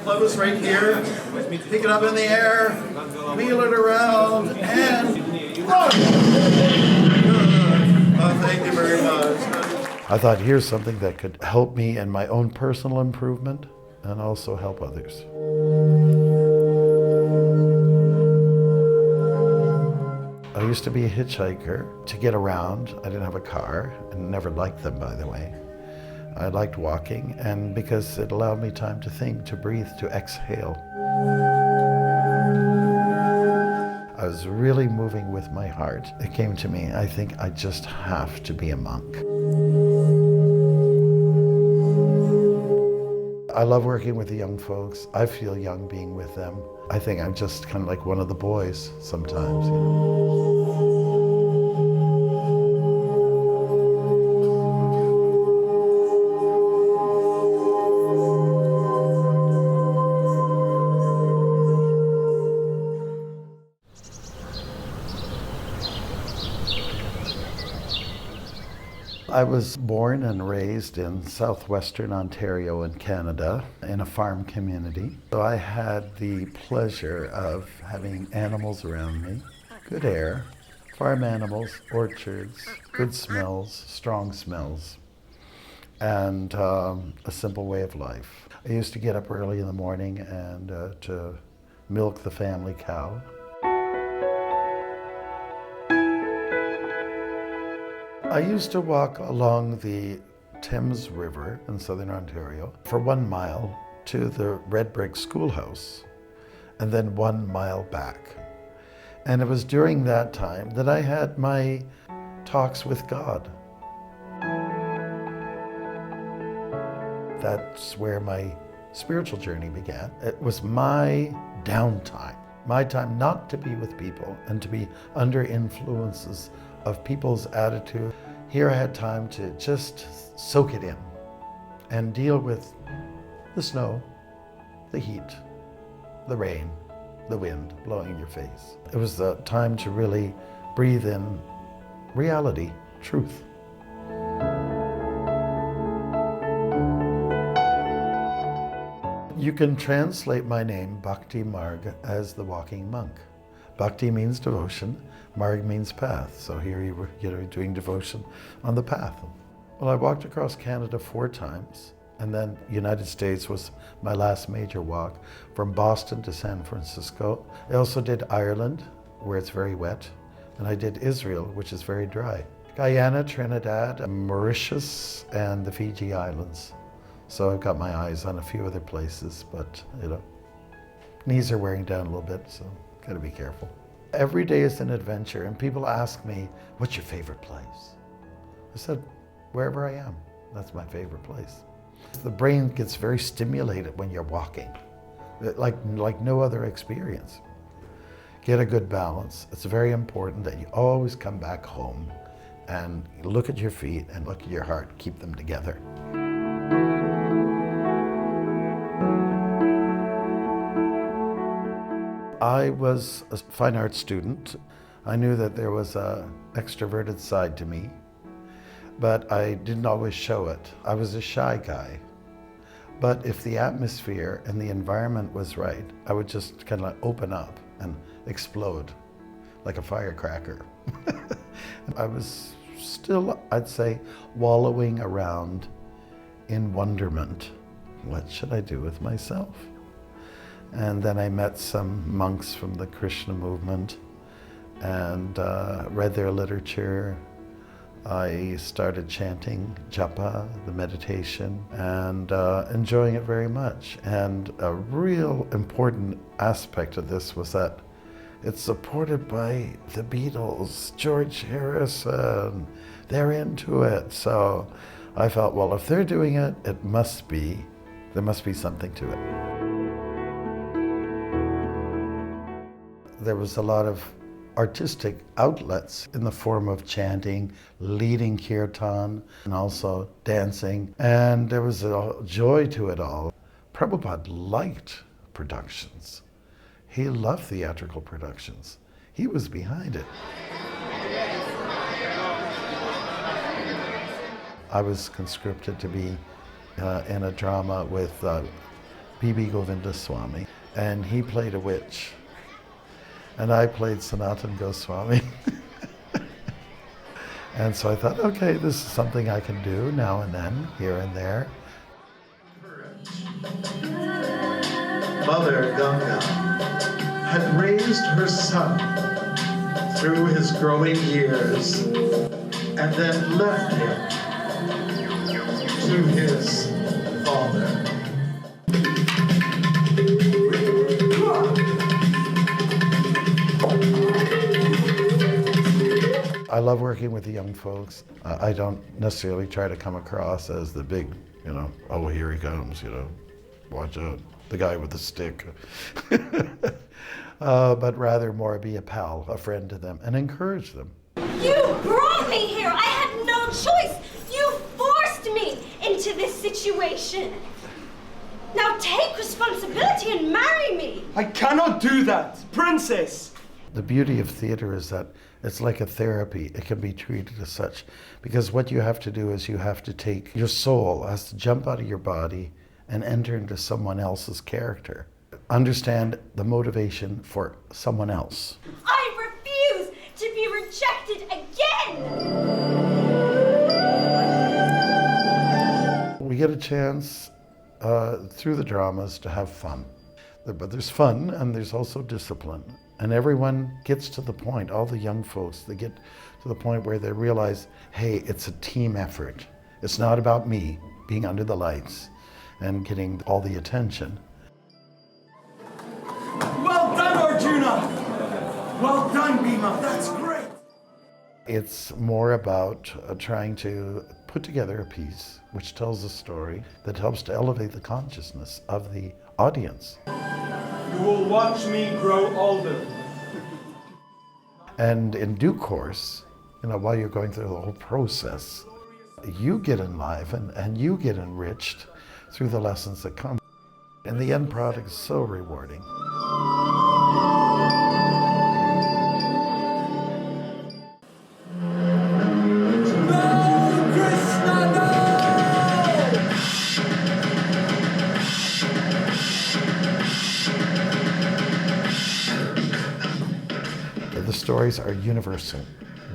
pelvis right here. Pick it up in the air, wheel it around, and run. Thank you very much. I thought, here's something that could help me in my own personal improvement and also help others. I used to be a hitchhiker to get around. I didn't have a car and never liked them, by the way. I liked walking, and because it allowed me time to think, to breathe, to exhale. I was really moving with my heart. It came to me, I think I just have to be a monk. I love working with the young folks. I feel young being with them. I think I'm just kind of like one of the boys sometimes. You know? I was born and raised in southwestern Ontario in Canada in a farm community. So I had the pleasure of having animals around me, good air, farm animals, orchards, good smells, strong smells, and a simple way of life. I used to get up early in the morning and to milk the family cow. I used to walk along the Thames River in southern Ontario for 1 mile to the red brick schoolhouse and then 1 mile back. And it was during that time that I had my talks with God. That's where my spiritual journey began. It was my downtime, my time not to be with people and to be under influences of people's attitude. Here I had time to just soak it in and deal with the snow, the heat, the rain, the wind blowing in your face. It was the time to really breathe in reality, truth. You can translate my name, Bhaktimarga, as the walking monk. Bhakti means devotion, Marg means path. So here you were doing devotion on the path. Well, I walked across Canada 4 times, and then United States was my last major walk, from Boston to San Francisco. I also did Ireland, where it's very wet, and I did Israel, which is very dry. Guyana, Trinidad, Mauritius, and the Fiji Islands. So I've got my eyes on a few other places, but knees are wearing down a little bit, so gotta be careful. Every day is an adventure, and people ask me, what's your favorite place? I said, wherever I am, that's my favorite place. The brain gets very stimulated when you're walking, like no other experience. Get a good balance. It's very important that you always come back home and look at your feet and look at your heart, keep them together. I was a fine arts student. I knew that there was an extroverted side to me, but I didn't always show it. I was a shy guy. But if the atmosphere and the environment was right, I would just kind of open up and explode like a firecracker. I was still, I'd say, wallowing around in wonderment. What should I do with myself? And then I met some monks from the Krishna movement and read their literature. I started chanting japa, the meditation, and enjoying it very much. And a real important aspect of this was that it's supported by the Beatles, George Harrison. They're into it. So I felt, well, if they're doing it, there must be something to it. There was a lot of artistic outlets in the form of chanting, leading Kirtan, and also dancing. And there was a joy to it all. Prabhupada liked productions. He loved theatrical productions. He was behind it. I was conscripted to be in a drama with P.B. Govindaswamy, and he played a witch, and I played Sanatan Goswami. And so I thought, okay, this is something I can do now and then, here and there. Mother Danka had raised her son through his growing years and then left him to his father. I love working with the young folks. I don't necessarily try to come across as the big, oh, here he comes, watch out, the guy with the stick. But rather more be a pal, a friend to them, and encourage them. You brought me here. I had no choice. You forced me into this situation. Now take responsibility and marry me. I cannot do that, princess. The beauty of theater is that it's like a therapy. It can be treated as such. Because what you have to do is you have to take, your soul has to jump out of your body and enter into someone else's character. Understand the motivation for someone else. I refuse to be rejected again! We get a chance through the dramas to have fun. But there's fun and there's also discipline. And everyone gets to the point, all the young folks, they get to the point where they realize, hey, it's a team effort. It's not about me being under the lights and getting all the attention. Well done, Arjuna! Well done, Bhima, that's great! It's more about trying to put together a piece which tells a story that helps to elevate the consciousness of the audience. You will watch me grow older. And in due course, while you're going through the whole process, you get enlivened and you get enriched through the lessons that come. And the end product is so rewarding. The stories are universal.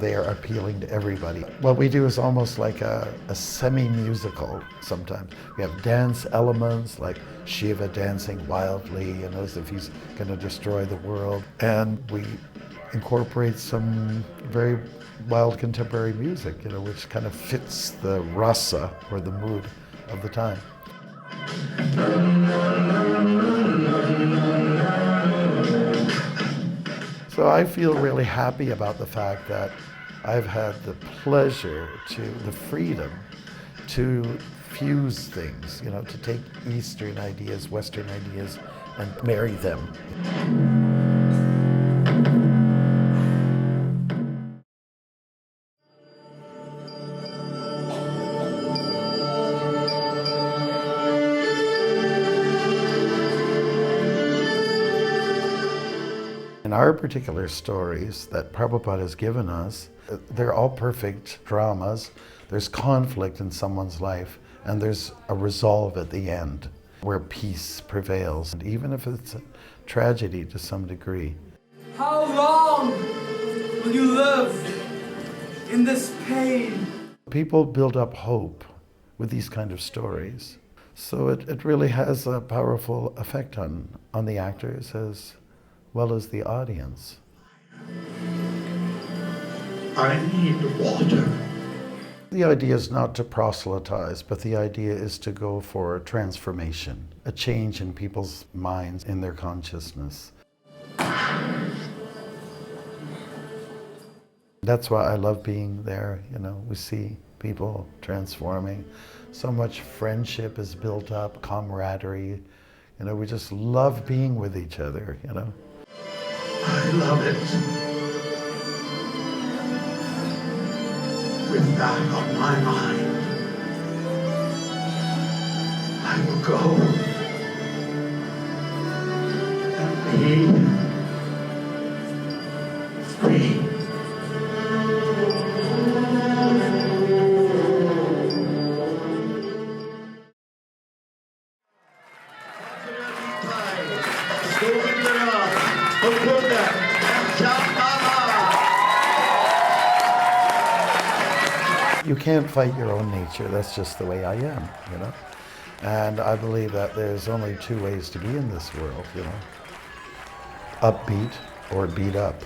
They are appealing to everybody. What we do is almost like a semi-musical sometimes. We have dance elements like Shiva dancing wildly, as if he's going to destroy the world. And we incorporate some very wild contemporary music, which kind of fits the rasa, or the mood of the time. So I feel really happy about the fact that I've had the pleasure the freedom to fuse things, to take Eastern ideas, Western ideas, and marry them. In our particular stories that Prabhupada has given us, they're all perfect dramas. There's conflict in someone's life, and there's a resolve at the end where peace prevails, and even if it's a tragedy to some degree. How long will you live in this pain? People build up hope with these kind of stories. So it really has a powerful effect on the actors as well as the audience. I need water. The idea is not to proselytize, but the idea is to go for a transformation, a change in people's minds, in their consciousness. That's why I love being there. We see people transforming. So much friendship is built up, camaraderie. We just love being with each other, I love it. With that on my mind, I will go and be free. You can't fight your own nature. That's just the way I am, you know. And I believe that there's only two ways to be in this world, you know. Upbeat or beat up.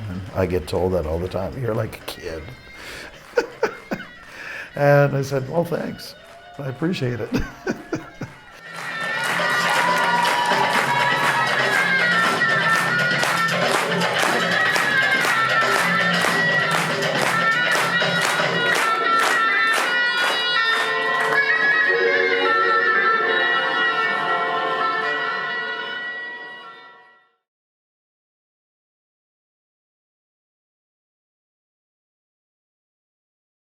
And I get told that all the time. You're like a kid. And I said, well, thanks. I appreciate it.